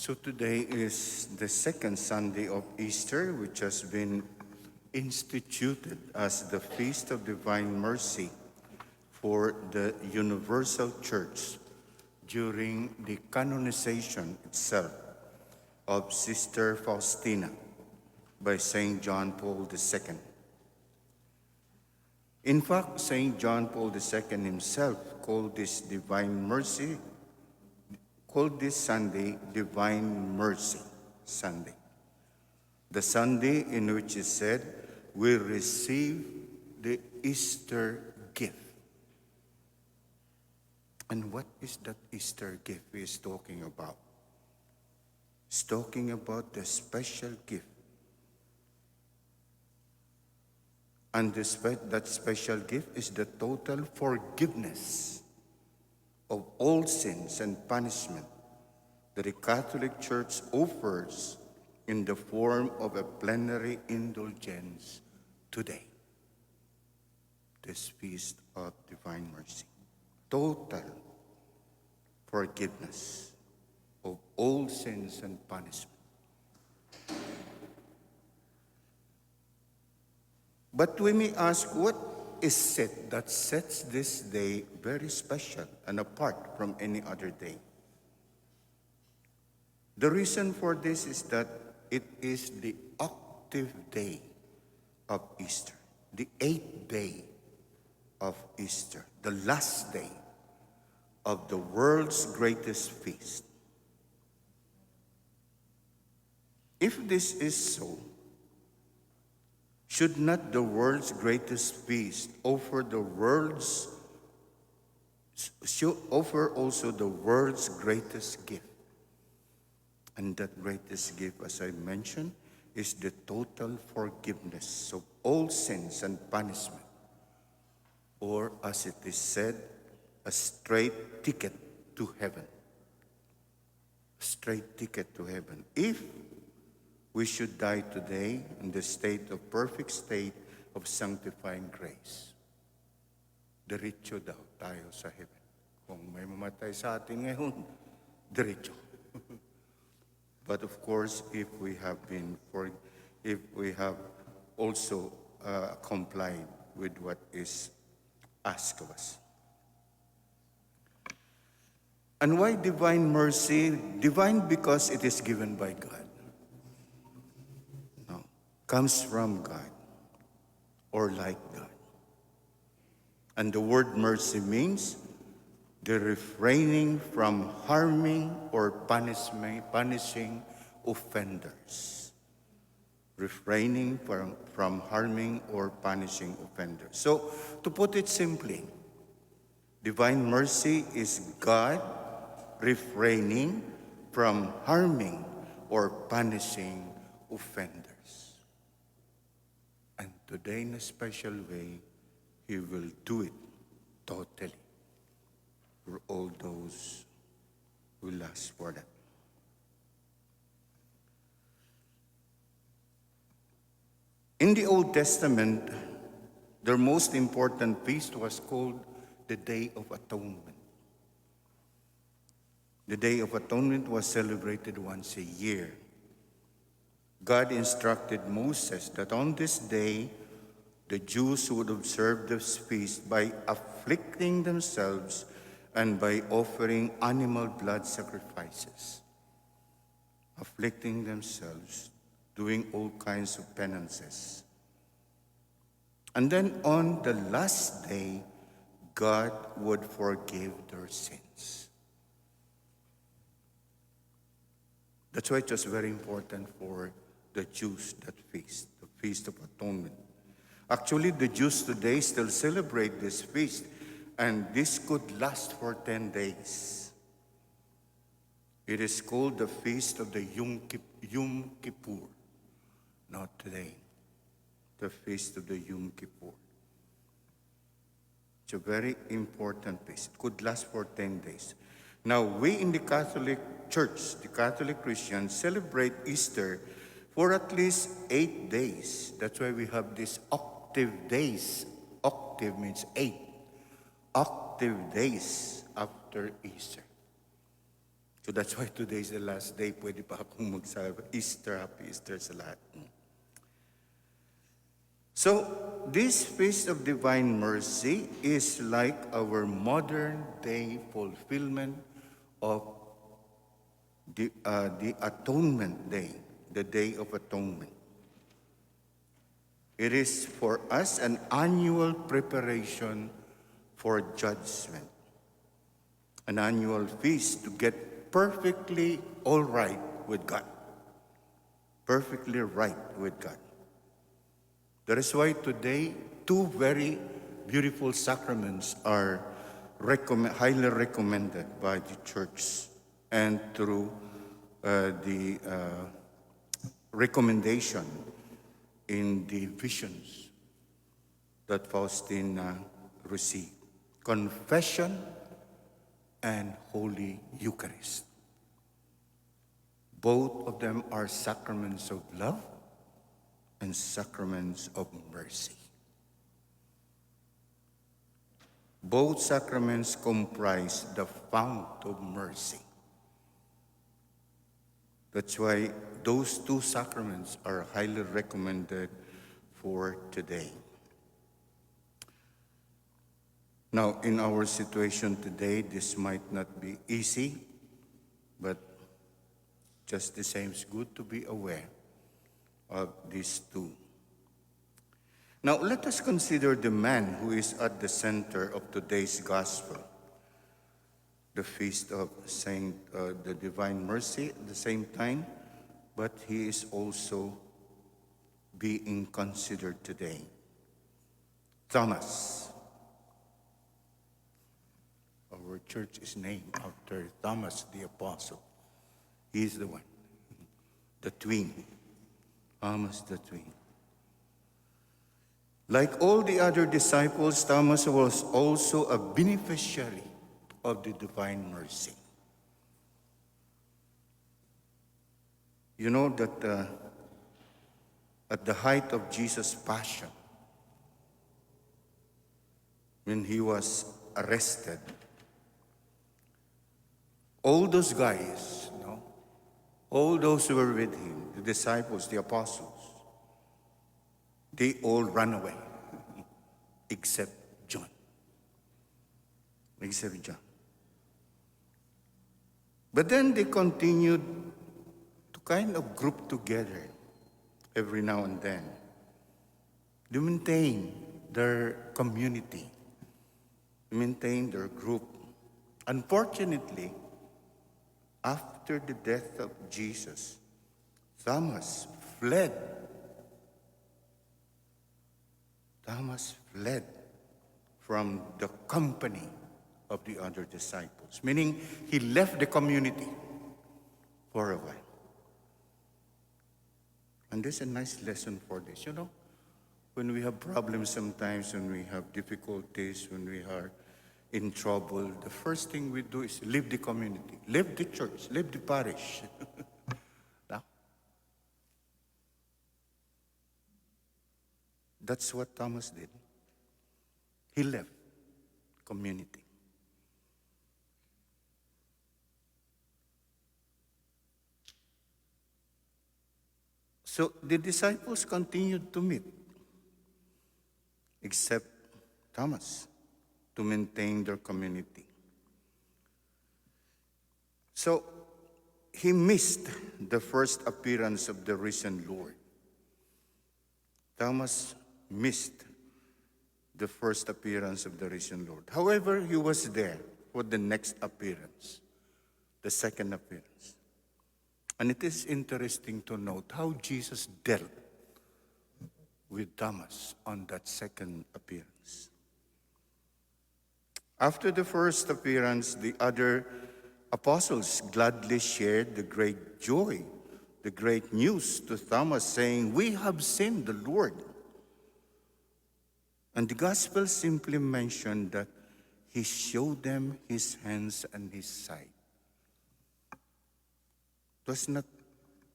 So today is the second Sunday of Easter, which has been instituted as the Feast of Divine Mercy for the Universal Church during the canonization itself of Sister Faustina by St. John Paul II. In fact, St. John Paul II himself called this Sunday Divine Mercy Sunday. The Sunday in which it said, we receive the Easter gift. And what is that Easter gift he is talking about? He's talking about the special gift. And that special gift is the total forgiveness of all sins and punishment that the Catholic Church offers in the form of a plenary indulgence today. This Feast of Divine Mercy. Total forgiveness of all sins and punishment. But we may ask, what is it that sets this day very special and apart from any other day? The reason for this is that it is the octave day of Easter, the 8th day of Easter, the last day of the world's greatest feast. If this is so, should not the world's greatest feast offer also the world's greatest gift? And that greatest gift, as I mentioned, is the total forgiveness of all sins and punishment. Or, as it is said, a straight ticket to heaven. A straight ticket to heaven. If we should die today in the perfect state of sanctifying grace, diretso daw tayo sa heaven. Kung may mamatay sa atin ngayon, diretso. But of course, if we have also complied with what is asked of us. And why divine mercy? Divine because it is given by God. No, comes from God or like God. And the word mercy means the refraining from harming or punishing offenders. Refraining from harming or punishing offenders. So, to put it simply, divine mercy is God refraining from harming or punishing offenders. And today, in a special way, He will do it totally for all those who last for that. In the Old Testament, their most important feast was called the Day of Atonement. The Day of Atonement was celebrated once a year. God instructed Moses that on this day, the Jews would observe this feast by afflicting themselves and by offering animal blood sacrifices. Afflicting themselves, doing all kinds of penances. And then on the last day, God would forgive their sins. That's why it was very important for the Jews, that feast, the Feast of Atonement. Actually, the Jews today still celebrate this feast, and this could last for 10 days. It is called the Feast of the Yom Kippur. Not today. The Feast of the Yom Kippur. It's a very important feast. It could last for 10 days. Now, we in the Catholic Church, the Catholic Christians, celebrate Easter for at least 8 days. That's why we have these octave days. Octave means 8. Octave days after Easter. So that's why today is the last day. Pwede pa akong mag-celebrate Easter, happy Easter sa lahat. So, this Feast of Divine Mercy is like our modern day fulfillment of the Atonement Day, the Day of Atonement. It is for us an annual preparation for judgment, an annual feast to get perfectly all right with God, perfectly right with God. That is why today, two very beautiful sacraments are highly recommended by the church and through the recommendation in the visions that Faustina received. Confession and Holy Eucharist. Both of them are sacraments of love and sacraments of mercy. Both sacraments comprise the fount of mercy. That's why those two sacraments are highly recommended for today. Now, in our situation today, this might not be easy, but just the same, it's good to be aware of these two. Now, let us consider the man who is at the center of today's gospel, the feast of the Divine Mercy at the same time, but he is also being considered today. Thomas. Our church is named after Thomas the Apostle. He is the one, the twin, Thomas the twin. Like all the other disciples, Thomas was also a beneficiary of the divine mercy. You know that at the height of Jesus' passion, when he was arrested, all those guys, all those who were with him, the disciples, the apostles, they all ran away, except John. Except John. But then they continued to kind of group together every now and then to maintain their community, to maintain their group. Unfortunately, after the death of Jesus, Thomas fled. Thomas fled from the company of the other disciples, meaning he left the community for a while. And there's a nice lesson for this. When we have problems sometimes, when we have difficulties, when we are in trouble, the first thing we do is leave the community, leave the church, leave the parish. That's what Thomas did. He left community. So the disciples continued to meet, except Thomas, to maintain their community. So he missed the first appearance of the risen Lord. Thomas missed the first appearance of the risen Lord. However, he was there for the next appearance, the second appearance. And it is interesting to note how Jesus dealt with Thomas on that second appearance. After the first appearance, the other apostles gladly shared the great joy, the great news to Thomas, saying, "We have seen the Lord." And the gospel simply mentioned that he showed them his hands and his side. It was not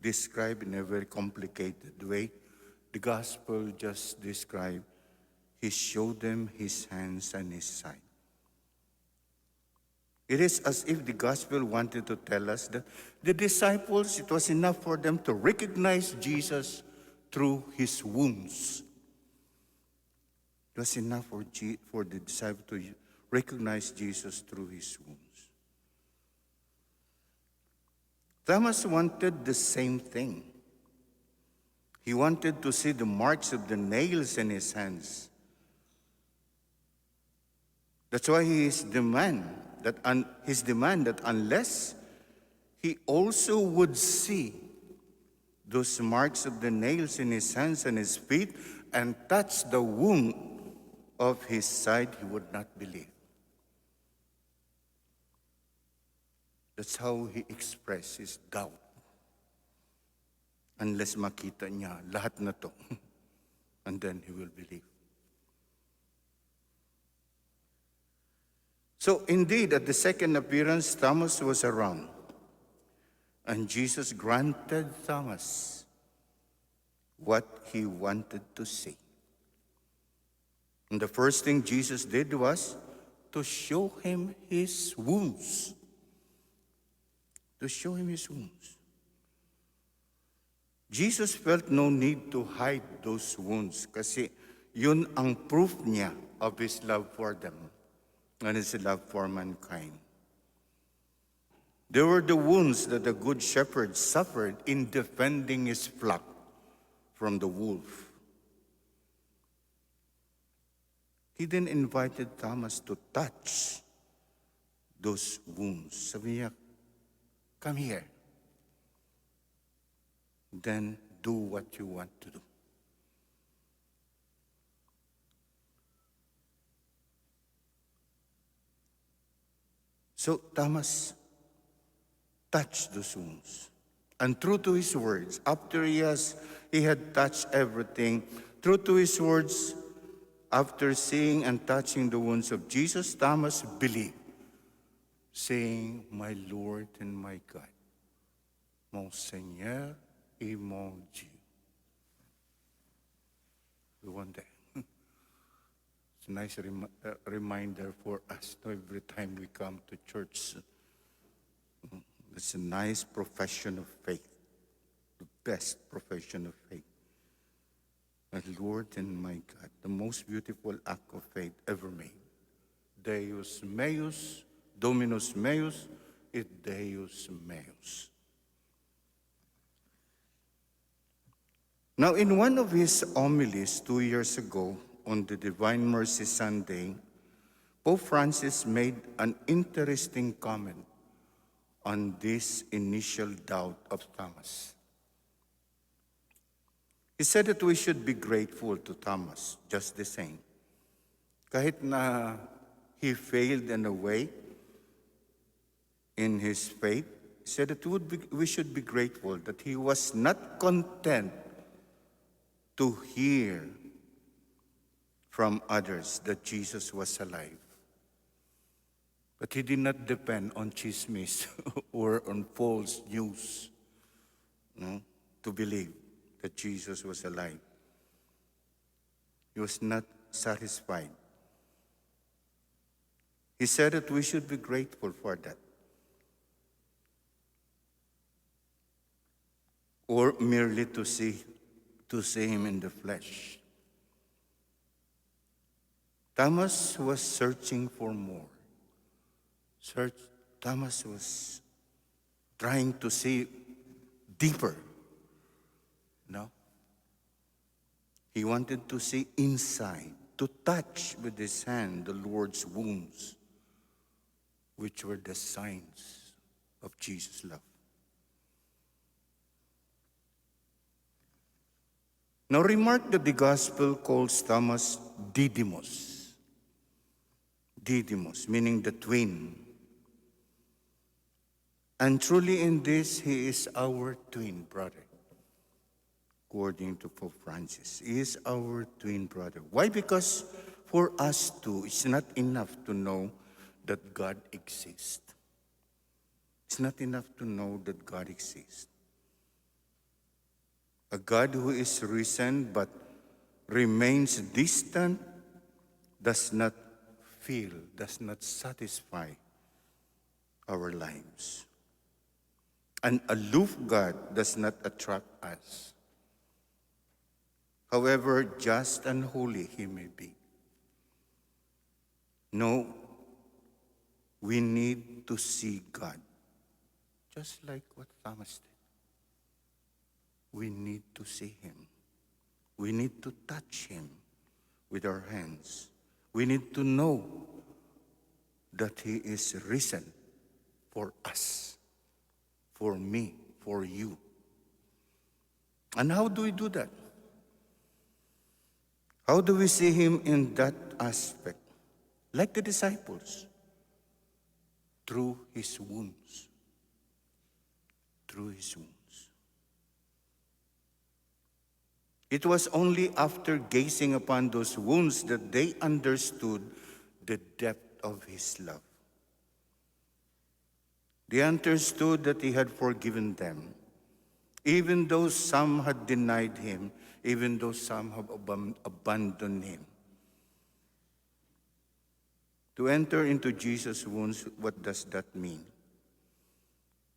described in a very complicated way. The gospel just described he showed them his hands and his side. It is as if the gospel wanted to tell us that the disciples, it was enough for them to recognize Jesus through his wounds. It was enough for the disciple to recognize Jesus through his wounds. Thomas wanted the same thing. He wanted to see the marks of the nails in his hands. That's why his demand that unless he also would see those marks of the nails in his hands and his feet and touch the wound of his side, he would not believe. That's how he expressed his doubt. Unless makita niya lahat na to, and then he will believe. So indeed, at the second appearance, Thomas was around. And Jesus granted Thomas what he wanted to see. And the first thing Jesus did was to show him his wounds. To show him his wounds. Jesus felt no need to hide those wounds kasi yun ang proof niya of his love for them and his love for mankind. They were the wounds that the good shepherd suffered in defending his flock from the wolf. He then invited Thomas to touch those wounds. Sabi niya, come here. Then do what you want to do. So Thomas touched those wounds. And true to his words, after he had touched everything, true to his words, after seeing and touching the wounds of Jesus, Thomas believed, saying, my Lord and my God, mon Seigneur et mon Dieu. One day. It's a nice reminder for us every time we come to church. It's a nice profession of faith, the best profession of faith. My Lord and my God, the most beautiful act of faith ever made. Deus meus, Dominus meus, et Deus meus. Now, in one of his homilies 2 years ago, on the Divine Mercy Sunday, Pope Francis made an interesting comment on this initial doubt of Thomas. He said that we should be grateful to Thomas, just the same. Kahit na he failed in a way in his faith, he said that we should be grateful that he was not content to hear from others that Jesus was alive. But he did not depend on chismes or on false news to believe that Jesus was alive. He was not satisfied. He said that we should be grateful for that. Or merely to see him in the flesh. Thomas was searching for more. Thomas was trying to see deeper. No? He wanted to see inside, to touch with his hand the Lord's wounds, which were the signs of Jesus' love. Now remark that the gospel calls Thomas Didymus. Didymus, meaning the twin. And truly in this, he is our twin brother. According to Pope Francis, he is our twin brother. Why? Because for us too, it's not enough to know that God exists. It's not enough to know that God exists. A God who is risen but remains distant does not feel, does not satisfy our lives. An aloof God does not attract us, however just and holy he may be. No, we need to see God, just like what Thomas did. We need to see him. We need to touch him with our hands. We need to know that he is risen for us, for me, for you. And how do we do that? How do we see him in that aspect? Like the disciples, through his wounds. Through his wounds. It was only after gazing upon those wounds that they understood the depth of his love. They understood that he had forgiven them, even though some had denied him, even though some have abandoned him. To enter into Jesus' wounds, what does that mean?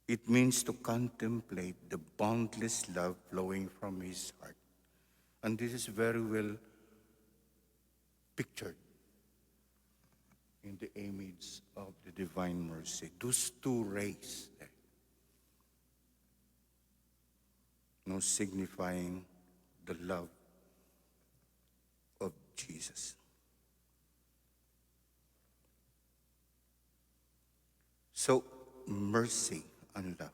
It means to contemplate the boundless love flowing from his heart. And this is very well pictured in the image of the divine mercy. Those two rays there. No, signifying the love of Jesus. So, mercy and love.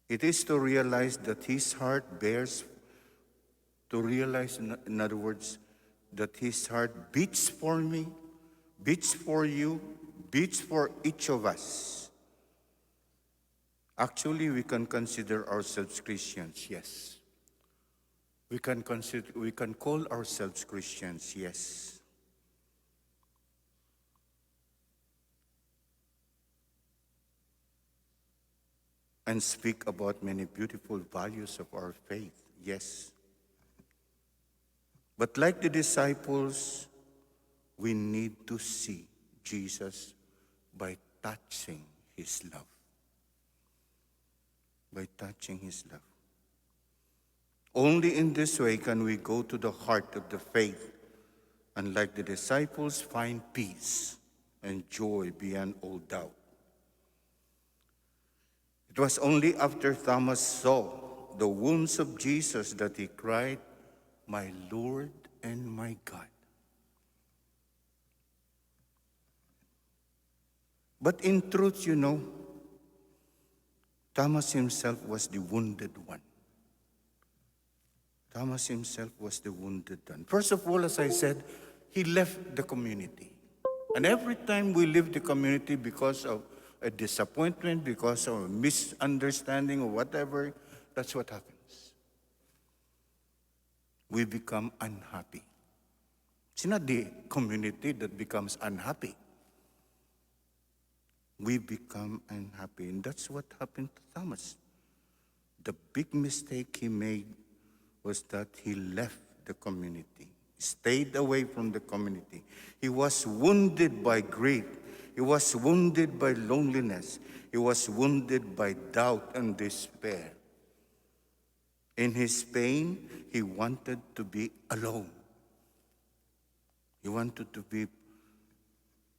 It is to realize that his heart bears, to realize, in other words, that his heart beats for me, beats for you, beats for each of us. Actually, we can consider ourselves Christians, yes. We can call ourselves Christians, yes. And speak about many beautiful values of our faith, yes. But like the disciples, we need to see Jesus by touching his love. By touching his love. Only in this way can we go to the heart of the faith and, like the disciples, find peace and joy beyond all doubt. It was only after Thomas saw the wounds of Jesus that he cried, "My Lord and my God." But in truth, Thomas himself was the wounded one. Thomas himself was the wounded one. First of all, as I said, he left the community. And every time we leave the community because of a disappointment, because of a misunderstanding or whatever, that's what happens. We become unhappy. It's not the community that becomes unhappy. We become unhappy. And that's what happened to Thomas. The big mistake he made was that he left the community, stayed away from the community. He was wounded by grief. He was wounded by loneliness. He was wounded by doubt and despair. In his pain, he wanted to be alone. He wanted to be,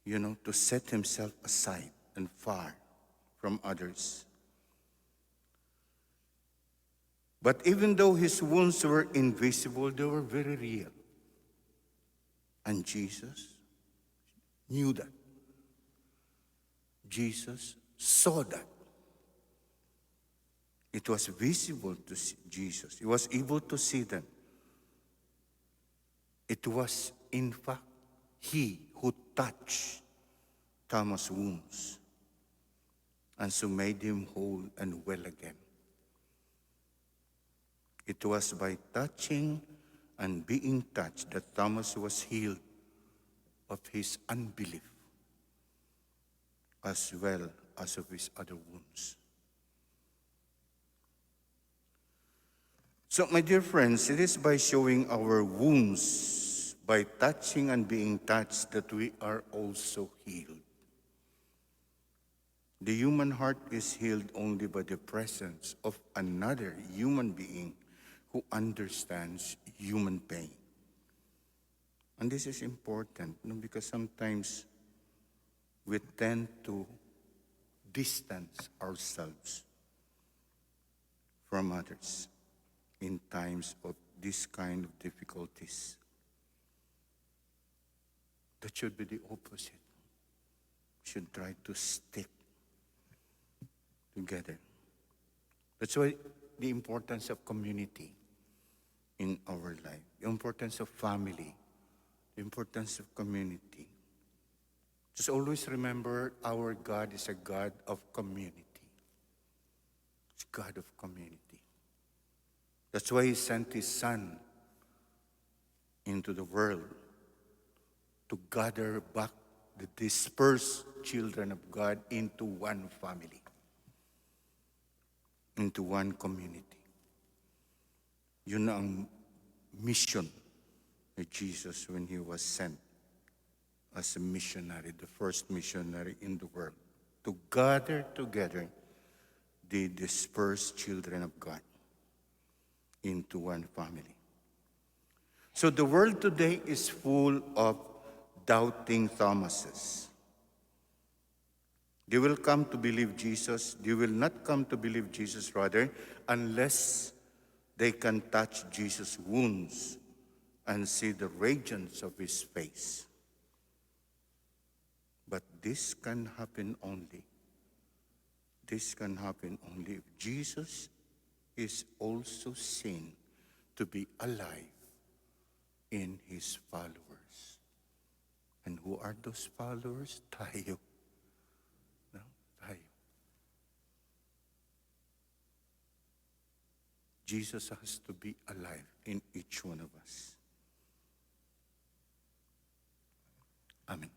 to set himself aside and far from others. But even though his wounds were invisible, they were very real. And Jesus knew that. Jesus saw that. It was visible to Jesus. He was able to see them. It was, in fact, he who touched Thomas' wounds and so made him whole and well again. It was by touching and being touched that Thomas was healed of his unbelief as well as of his other wounds. So, my dear friends, it is by showing our wounds, by touching and being touched, that we are also healed. The human heart is healed only by the presence of another human being who understands human pain. And this is important, because sometimes we tend to distance ourselves from others in times of this kind of difficulties. That should be the opposite. We should try to stick together. That's why the importance of community in our life, the importance of family, the importance of community. Just always remember, our God is a God of community. It's a God of community. That's why He sent His Son into the world to gather back the dispersed children of God into one family, into one community. Yun ang mission of Jesus when He was sent as a missionary, the first missionary in the world, to gather together the dispersed children of God into one family. So the world today is full of doubting Thomases. They will come to believe Jesus. They will not come to believe Jesus, rather, unless they can touch Jesus' wounds and see the radiance of His face. But this can happen only if Jesus is also seen to be alive in His followers. And who are those followers? Tayo. No? Tayo. Jesus has to be alive in each one of us. Amen.